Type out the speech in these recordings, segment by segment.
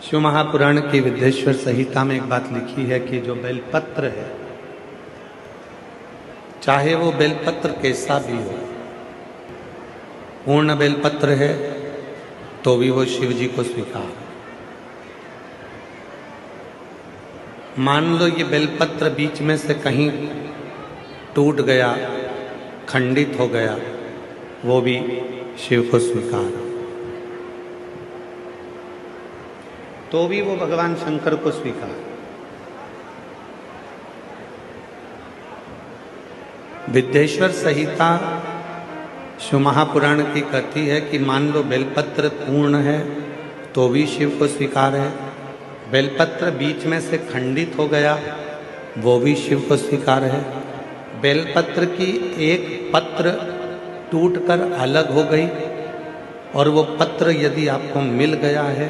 शिव महापुराण की विद्येश्वर संहिता में एक बात लिखी है कि जो बेलपत्र है, चाहे वो बेलपत्र कैसा भी हो, पूर्ण बेलपत्र है तो भी वो शिव जी को स्वीकार। मान लो ये बेलपत्र बीच में से कहीं टूट गया, खंडित हो गया, वो भी शिव को स्वीकार। तो भी वो भगवान शंकर को स्वीकार। विद्येश्वर संहिता शिव महापुराण की कहती है कि मान लो बेलपत्र पूर्ण है तो भी शिव को स्वीकार है, बेलपत्र बीच में से खंडित हो गया वो भी शिव को स्वीकार है, बेलपत्र की एक पत्र टूटकर अलग हो गई और वो पत्र यदि आपको मिल गया है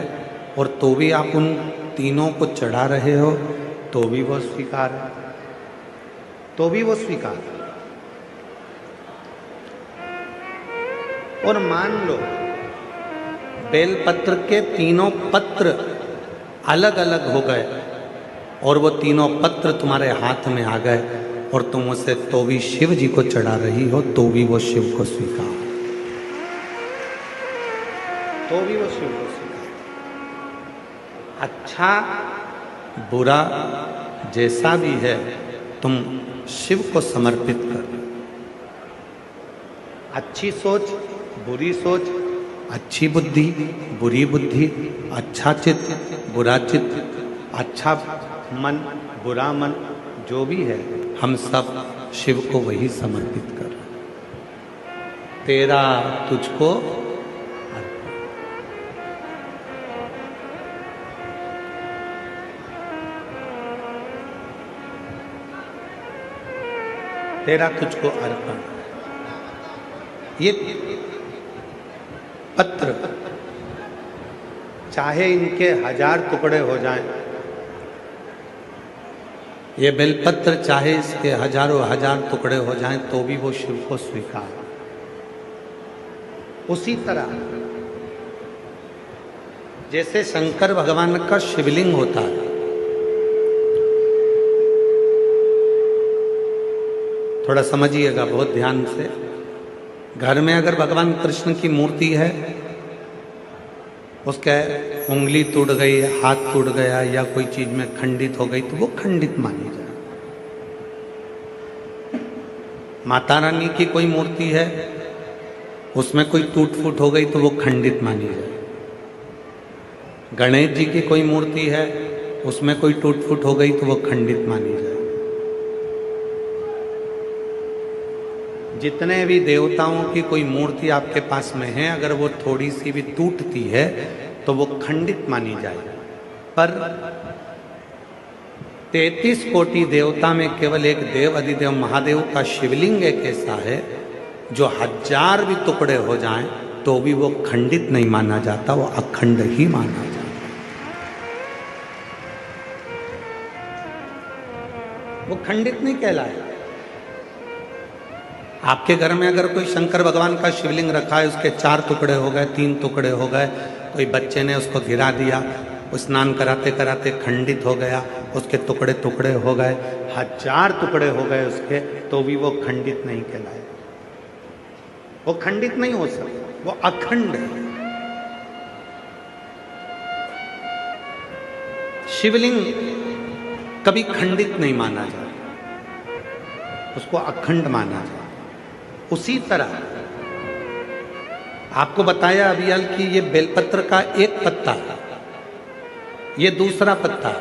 और तो भी आप उन तीनों को चढ़ा रहे हो तो भी वो स्वीकार है, तो भी वो स्वीकार है। और मान लो बेलपत्र के तीनों पत्र अलग अलग हो गए और वो तीनों पत्र तुम्हारे हाथ में आ गए और तुम उसे तो भी शिव जी को चढ़ा रही हो तो भी वो शिव को स्वीकार, तो भी वो शिव को स्वीकार। अच्छा बुरा जैसा भी है तुम शिव को समर्पित करो। अच्छी सोच, बुरी सोच, अच्छी बुद्धि, बुरी बुद्धि, अच्छा चित्त, बुरा चित्त, अच्छा मन, बुरा मन, जो भी है हम सब शिव को वही समर्पित करो। तेरा तुझको तेरा तुझको अर्पण। ये पत्र चाहे इनके 1000 टुकड़े हो जाएं, ये बेलपत्र चाहे इसके हजारों हजार टुकड़े हो जाएं तो भी वो शिव को स्वीकार। उसी तरह जैसे शंकर भगवान का शिवलिंग होता है, थोड़ा समझिएगा बहुत ध्यान से। घर में अगर भगवान कृष्ण की मूर्ति है, उसके उंगली टूट गई, हाथ टूट गया या कोई चीज में खंडित हो गई तो वो खंडित मानी जाए। माता रानी की कोई मूर्ति है, उसमें कोई टूट फूट हो गई तो वो खंडित मानी जाए। गणेश जी की कोई मूर्ति है, उसमें कोई टूट फूट हो गई तो वो खंडित मानी जाए। जितने भी देवताओं की कोई मूर्ति आपके पास में है, अगर वो थोड़ी सी भी टूटती है तो वो खंडित मानी जाए। पर 33 कोटि देवता में केवल एक देव अधिदेव महादेव का शिवलिंग एक ऐसा है जो 1000 भी टुकड़े हो जाएं तो भी वो खंडित नहीं माना जाता, वो अखंड ही माना जाता। वो खंडित नहीं कहलाए। आपके घर में अगर कोई शंकर भगवान का शिवलिंग रखा है, उसके 4 टुकड़े हो गए, 3 टुकड़े हो गए, कोई बच्चे ने उसको गिरा दिया, स्नान कराते कराते खंडित हो गया, उसके टुकड़े टुकड़े हो गए, 1000 टुकड़े हो गए उसके, तो भी वो खंडित नहीं कहलाए। वो खंडित नहीं हो सकता, वो अखंड है। शिवलिंग कभी खंडित नहीं माना जाए, उसको अखंड माना जाए। उसी तरह आपको बताया अभियाल कि ये बेलपत्र का एक पत्ता, ये दूसरा पत्ता,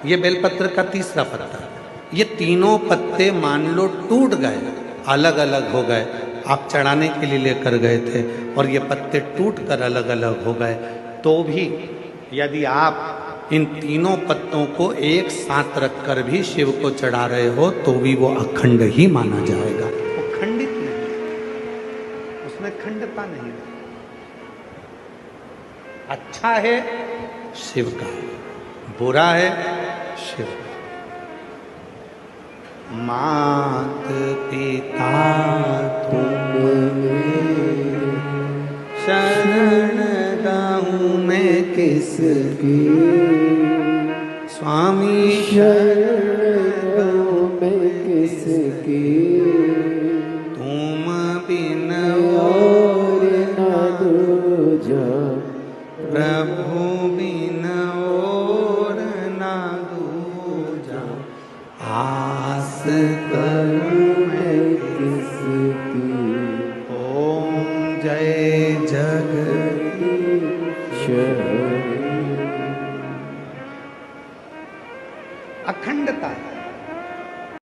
ये बेलपत्र का तीसरा पत्ता, ये तीनों पत्ते मान लो टूट गए, अलग अलग हो गए, आप चढ़ाने के लिए लेकर गए थे और ये पत्ते टूट कर अलग अलग हो गए, तो भी यदि आप इन तीनों पत्तों को एक साथ रखकर भी शिव को चढ़ा रहे हो तो भी वो अखंड ही माना जाएगा। वो खंडित नहीं, उसमें खंडता नहीं। अच्छा है शिव का, बुरा है शिव का। मात पिता तुम शरण कहूँ मैं किसकी, स्वामी शरण कहूँ मैं किसकी, तुम बिन और न दूजा, प्रभु बिन और ना दूजा, आस करूं मैं किसकी। ओम जय जगदीश। अखंडता